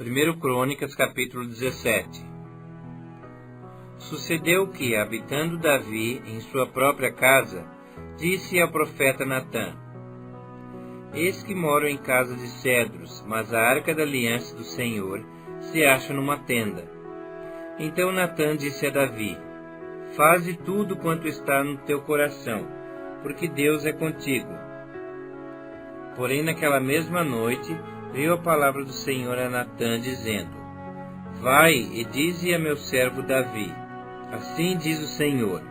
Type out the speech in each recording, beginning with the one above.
1 Crônicas, capítulo 17. Sucedeu que, habitando Davi em sua própria casa, disse ao profeta Natã: Eis que moro em casa de cedros, mas a arca da aliança do Senhor se acha numa tenda. Então Natã disse a Davi: Faze tudo quanto está no teu coração, porque Deus é contigo. Porém, naquela mesma noite, veio a palavra do Senhor a Natã, dizendo: Vai e dize a meu servo Davi: Assim diz o Senhor: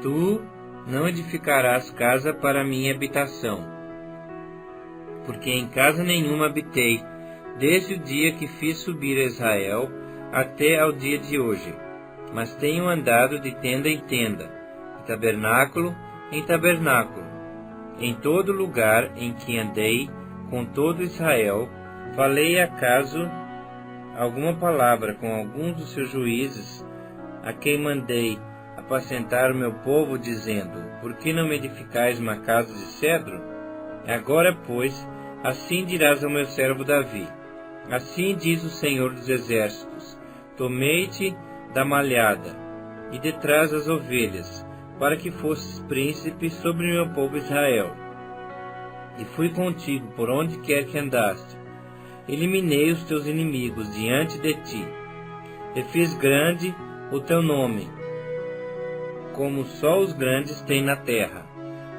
Tu não edificarás casa para minha habitação, porque em casa nenhuma habitei, desde o dia que fiz subir a Israel até ao dia de hoje, mas tenho andado de tenda em tenda, de tabernáculo em tabernáculo. Em todo lugar em que andei com todo Israel, falei acaso alguma palavra com alguns dos seus juízes, a quem mandei apacentar o meu povo, dizendo: Por que não me edificais uma casa de cedro? Agora, pois, assim dirás ao meu servo Davi: Assim diz o Senhor dos Exércitos: Tomei-te da malhada e de trás das ovelhas, para que fosses príncipe sobre meu povo Israel. E fui contigo por onde quer que andaste. Eliminei os teus inimigos diante de ti, e fiz grande o teu nome, como só os grandes têm na terra.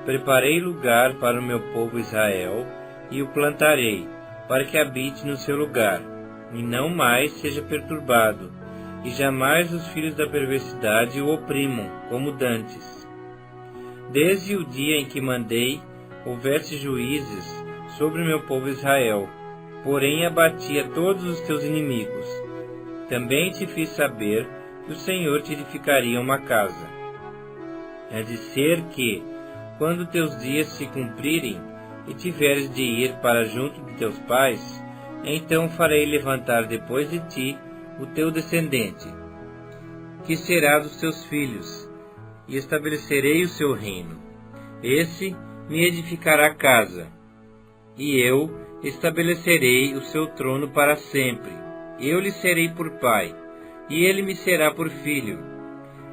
Preparei lugar para o meu povo Israel, e o plantarei, para que habite no seu lugar, e não mais seja perturbado, e jamais os filhos da perversidade o oprimam, como dantes. Desde o dia em que mandei, houvesse juízes sobre o meu povo Israel, porém abati a todos os teus inimigos. Também te fiz saber que o Senhor te edificaria uma casa. É de ser que, quando teus dias se cumprirem, e tiveres de ir para junto de teus pais, então farei levantar depois de ti o teu descendente, que será dos teus filhos, e estabelecerei o seu reino. Esse me edificará casa, e eu estabelecerei o seu trono para sempre. Eu lhe serei por pai, e ele me será por filho.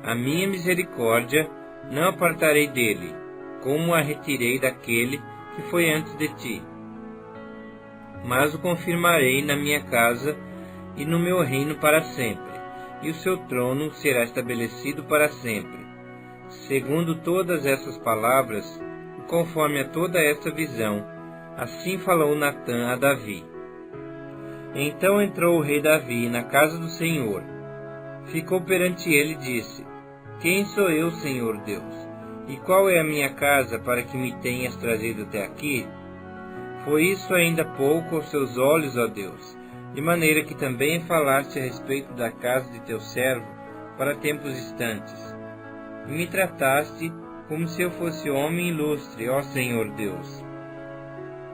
A minha misericórdia não apartarei dele, como a retirei daquele que foi antes de ti. Mas o confirmarei na minha casa e no meu reino para sempre, e o seu trono será estabelecido para sempre. Segundo todas essas palavras, e conforme a toda esta visão, assim falou Natã a Davi. Então entrou o rei Davi na casa do Senhor. Ficou perante ele e disse: Quem sou eu, Senhor Deus? E qual é a minha casa para que me tenhas trazido até aqui? Foi isso ainda pouco aos seus olhos, ó Deus, de maneira que também falaste a respeito da casa de teu servo para tempos distantes. E me trataste como se eu fosse homem ilustre, ó Senhor Deus.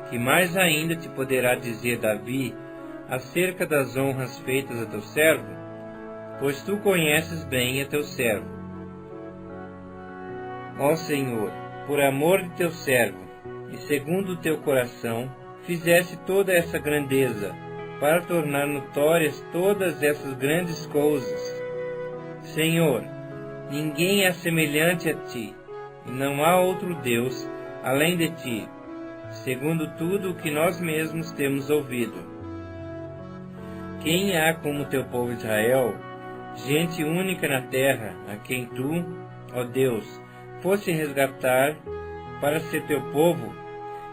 Que mais ainda te poderá dizer Davi acerca das honras feitas a teu servo? Pois tu conheces bem a teu servo. Ó Senhor, por amor de teu servo, e segundo o teu coração, fizeste toda essa grandeza, para tornar notórias todas essas grandes coisas. Senhor, ninguém é semelhante a ti, e não há outro Deus além de ti, segundo tudo o que nós mesmos temos ouvido. Quem há como teu povo Israel, gente única na terra, a quem tu, ó Deus, fosse resgatar para ser teu povo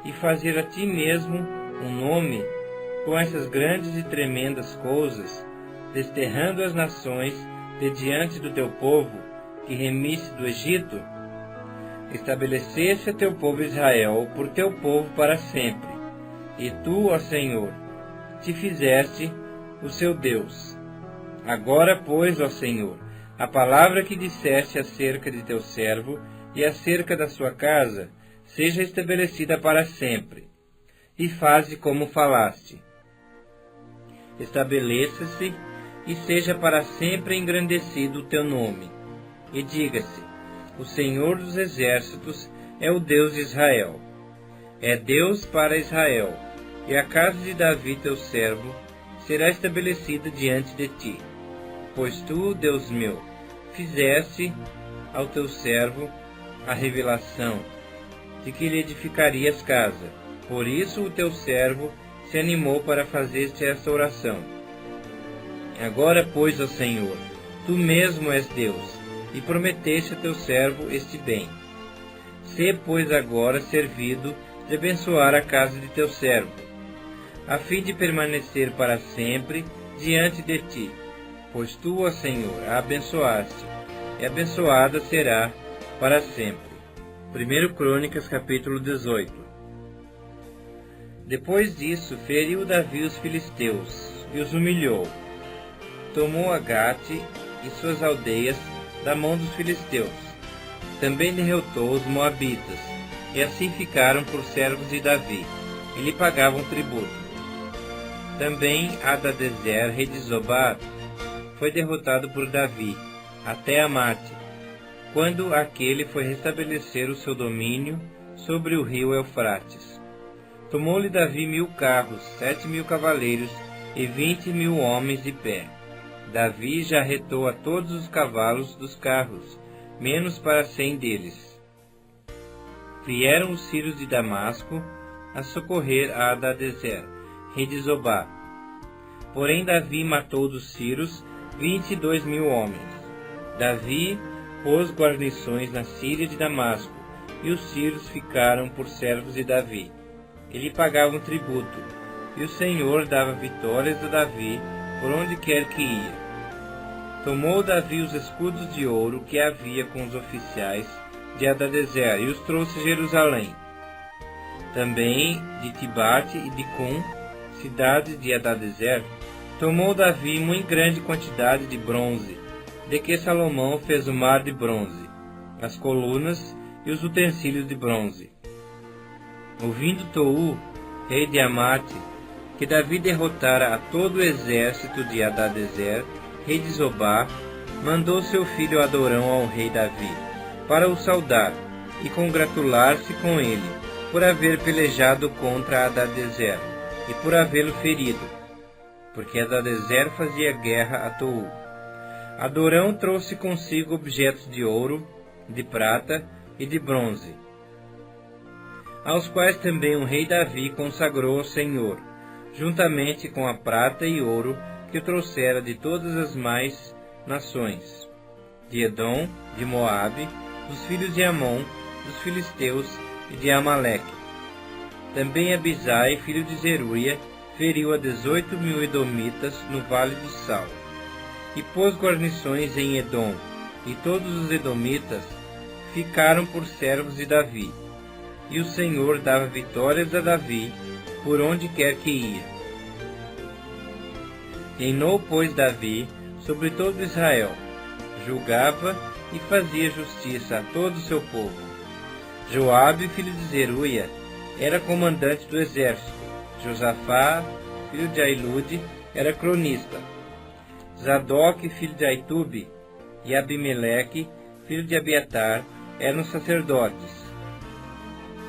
e fazer a ti mesmo um nome com essas grandes e tremendas coisas, desterrando as nações de diante do teu povo que remisse do Egito? Estabelecesse a teu povo Israel por teu povo para sempre, e tu, ó Senhor, te fizeste o seu Deus. Agora, pois, ó Senhor, a palavra que disseste acerca de teu servo e acerca da sua casa seja estabelecida para sempre, e faze como falaste. Estabeleça-se e seja para sempre engrandecido o teu nome, e diga-se: O Senhor dos Exércitos é o Deus de Israel. É Deus para Israel, e a casa de Davi teu servo será estabelecida diante de ti. Pois tu, Deus meu, fizeste ao teu servo a revelação de que lhe edificarias casa. Por isso o teu servo se animou para fazer-te esta oração. Agora, pois, ó Senhor, tu mesmo és Deus, e prometeste a teu servo este bem. Sê, pois, agora servido de abençoar a casa de teu servo, a fim de permanecer para sempre diante de ti. Pois tu, ó Senhor, a abençoaste, e abençoada será para sempre. 1 Crônicas, capítulo 18. Depois disso, feriu Davi os filisteus, e os humilhou. Tomou a Gate e suas aldeias da mão dos filisteus. Também derrotou os moabitas, e assim ficaram por servos de Davi, e lhe pagavam tributo. Também Hadadezer, rei de Zobá, foi derrotado por Davi, até Amate, quando aquele foi restabelecer o seu domínio sobre o rio Eufrates. Tomou-lhe Davi 1000 carros, 7.000 cavaleiros e 20.000 homens de pé. Davi já arretou a todos os cavalos dos carros, menos para 100 deles. Vieram os sírios de Damasco a socorrer a Hadadezer, rei de Zobá. Porém Davi matou dos sírios 22.000 homens. Davi pôs guarnições na Síria de Damasco, e os sírios ficaram por servos de Davi. Eles pagavam tributo, e o Senhor dava vitórias a Davi por onde quer que ia. Tomou Davi os escudos de ouro que havia com os oficiais de Hadadezer, e os trouxe a Jerusalém. Também de Tibate e de Cum, cidades de Hadadezer, tomou Davi muito grande quantidade de bronze, de que Salomão fez o mar de bronze, as colunas e os utensílios de bronze. Ouvindo Tou, rei de Amate, que Davi derrotara a todo o exército de Hadadezer, rei de Zobá, mandou seu filho Adorão ao rei Davi, para o saudar e congratular-se com ele, por haver pelejado contra Hadadezer, e por havê-lo ferido, porque Hadadezer fazia guerra a Tou. Adorão trouxe consigo objetos de ouro, de prata e de bronze, aos quais também o rei Davi consagrou ao Senhor, juntamente com a prata e ouro que trouxera de todas as mais nações, de Edom, de Moabe, dos filhos de Amon, dos filisteus e de Amaleque. Também Abisai, filho de Zeruia, feriu a 18.000 edomitas no Vale do Sal, e pôs guarnições em Edom, e todos os edomitas ficaram por servos de Davi. E o Senhor dava vitórias a Davi por onde quer que ia. Reinou, pois, Davi sobre todo Israel, julgava e fazia justiça a todo o seu povo. Joabe, filho de Zeruia, era comandante do exército. Josafá, filho de Ailude, era cronista. Zadok, filho de Aitube, e Abimeleque, filho de Abiatar, eram sacerdotes.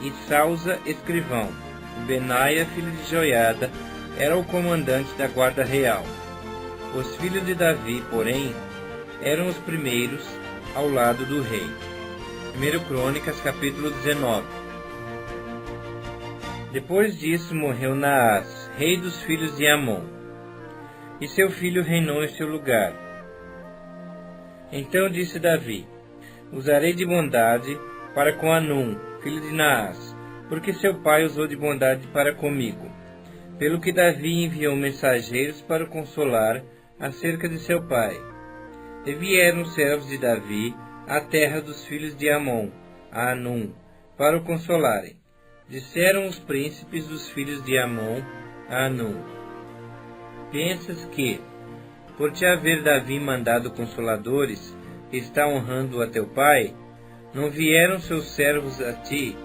E Sausa, escrivão. Benaia, filho de Joiada, era o comandante da guarda real. Os filhos de Davi, porém, eram os primeiros ao lado do rei. 1 Crônicas, capítulo 19. Depois disso morreu Naás, rei dos filhos de Amon, e seu filho reinou em seu lugar. Então disse Davi: usarei de bondade para com Anum, filho de Naás, porque seu pai usou de bondade para comigo. Pelo que Davi enviou mensageiros para o consolar acerca de seu pai. E vieram os servos de Davi à terra dos filhos de Amon, a Anum, para o consolarem. Disseram os príncipes dos filhos de Amon a Anum: pensas que, por te haver Davi mandado consoladores, que está honrando a teu pai, não vieram seus servos a ti,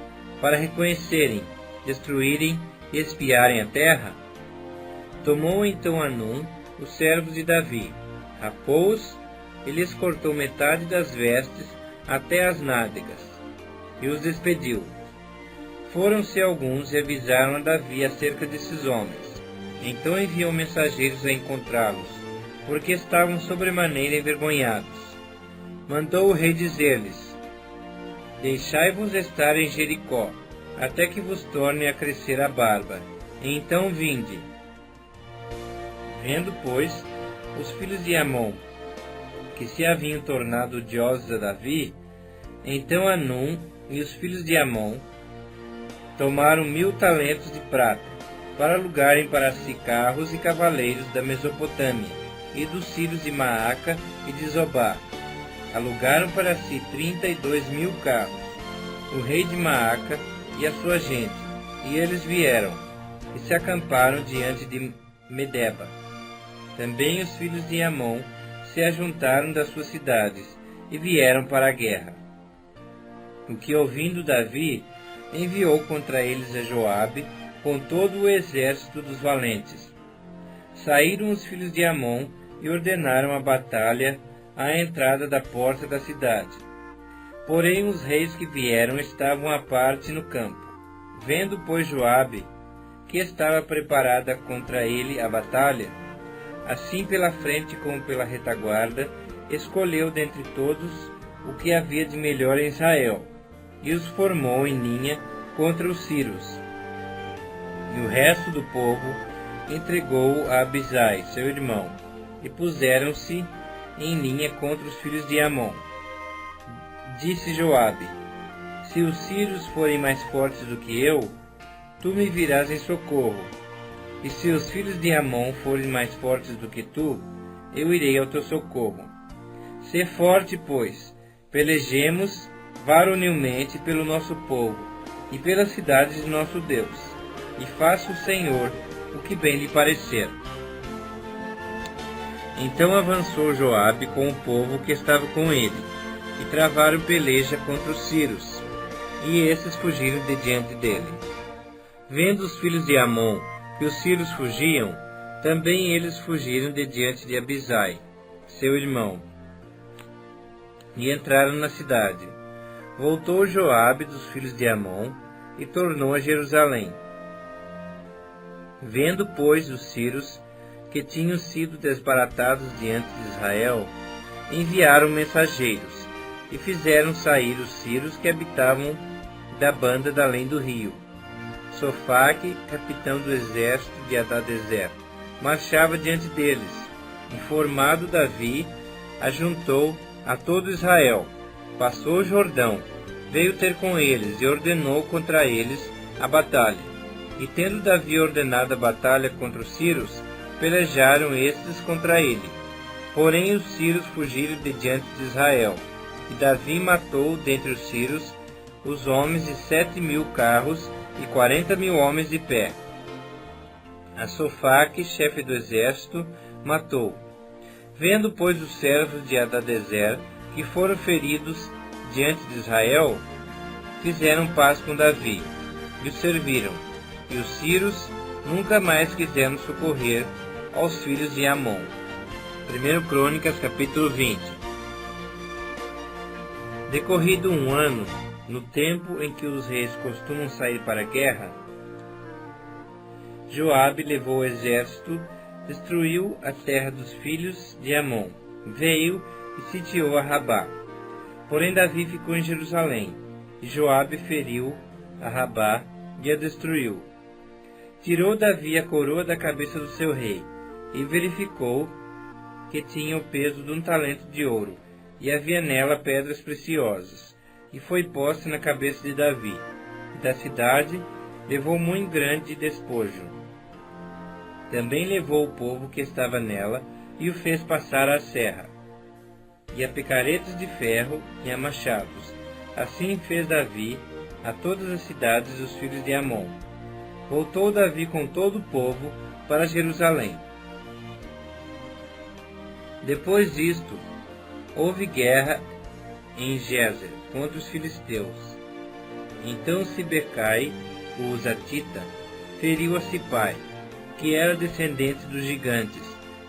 para reconhecerem, destruírem e espiarem a terra? Tomou então Anum os servos de Davi, rapou-os e lhes cortou metade das vestes até as nádegas, e os despediu. Foram-se alguns e avisaram a Davi acerca desses homens, Então enviou mensageiros a encontrá-los, porque estavam sobremaneira envergonhados. Mandou o rei dizer-lhes: Deixai-vos estar em Jericó, até que vos torne a crescer a barba, e então vinde. Vendo, pois, os filhos de Amon, que se haviam tornado odiosos a Davi, então Hanum e os filhos de Amon tomaram 1000 talentos de prata, para alugarem para si carros e cavaleiros da Mesopotâmia, e dos sírios de Maaca e de Zobá. Alugaram para si 32.000 carros, o rei de Maaca e a sua gente, e eles vieram, e se acamparam diante de Medeba. Também os filhos de Amon se ajuntaram das suas cidades, e vieram para a guerra. O que, ouvindo Davi, enviou contra eles a Joabe, com todo o exército dos valentes. Saíram os filhos de Amon e ordenaram a batalha à entrada da porta da cidade. Porém os reis que vieram estavam à parte no campo. Vendo, pois, Joabe, que estava preparada contra ele a batalha, assim pela frente como pela retaguarda, escolheu dentre todos o que havia de melhor em Israel, e os formou em linha contra os sírios. E o resto do povo entregou a Abisai, seu irmão, e puseram-se em linha contra os filhos de Amon. Disse Joabe: Se os sírios forem mais fortes do que eu, tu me virás em socorro. E se os filhos de Amon forem mais fortes do que tu, eu irei ao teu socorro. Sê forte, pois, pelejemos varonilmente pelo nosso povo e pelas cidades de nosso Deus, e faça o Senhor o que bem lhe parecer. Então avançou Joabe com o povo que estava com ele, e travaram peleja contra os sírios, e estes fugiram de diante dele. Vendo os filhos de Amon que os sírios fugiam, também eles fugiram de diante de Abisai, seu irmão, e entraram na cidade. Voltou Joabe dos filhos de Amon e tornou a Jerusalém. Vendo, pois, os sírios que tinham sido desbaratados diante de Israel, enviaram mensageiros e fizeram sair os sírios que habitavam da banda da além do rio. Sofaque, capitão do exército de Hadadezer, marchava diante deles. Informado Davi, ajuntou a todo Israel, passou o Jordão, veio ter com eles e ordenou contra eles a batalha. E tendo Davi ordenado a batalha contra os sírios, pelejaram estes contra ele. Porém os sírios fugiram de diante de Israel, e Davi matou dentre os sírios os homens de 7.000 carros e 40.000 homens de pé. A Sofaque, chefe do exército, matou. Vendo, pois, os servos de Hadadezer que foram feridos diante de Israel, fizeram paz com Davi, e o serviram, e os sírios nunca mais quiseram socorrer aos filhos de Amon. 1 Crônicas, capítulo 20. Decorrido um ano, no tempo em que os reis costumam sair para a guerra, Joabe levou o exército, destruiu a terra dos filhos de Amon, veio e sitiou a Rabá. Porém Davi ficou em Jerusalém, e Joabe feriu a Rabá e a destruiu. Tirou Davi a coroa da cabeça do seu rei, e verificou que tinha o peso de 1 talento de ouro, e havia nela pedras preciosas, e foi posta na cabeça de Davi. E da cidade levou muito grande despojo. Também levou o povo que estava nela, e o fez passar à serra, e a picaretas de ferro e a machados. Assim fez Davi a todas as cidades dos filhos de Amon. Voltou Davi com todo o povo para Jerusalém. Depois disto, houve guerra em Gézer contra os filisteus. Então Sibecai, o Uzatita, feriu a Sipai, que era descendente dos gigantes,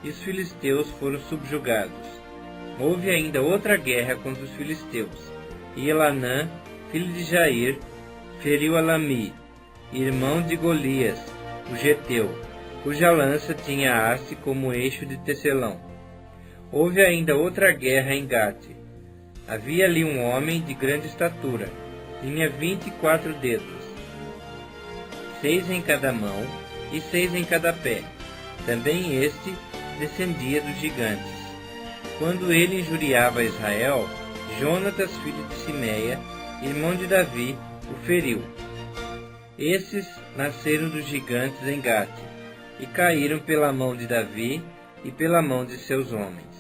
e os filisteus foram subjugados. Houve ainda outra guerra contra os filisteus, e Elanã, filho de Jair, feriu a Lami, irmão de Golias, o Geteu, cuja lança tinha haste como eixo de tecelão. Houve ainda outra guerra em Gate. Havia ali um homem de grande estatura, tinha 24 dedos, 6 em cada mão e 6 em cada pé. Também este descendia dos gigantes. Quando ele injuriava Israel, Jonatas, filho de Simeia, irmão de Davi, o feriu. Esses nasceram dos gigantes em Gate, e caíram pela mão de Davi e pela mão de seus homens.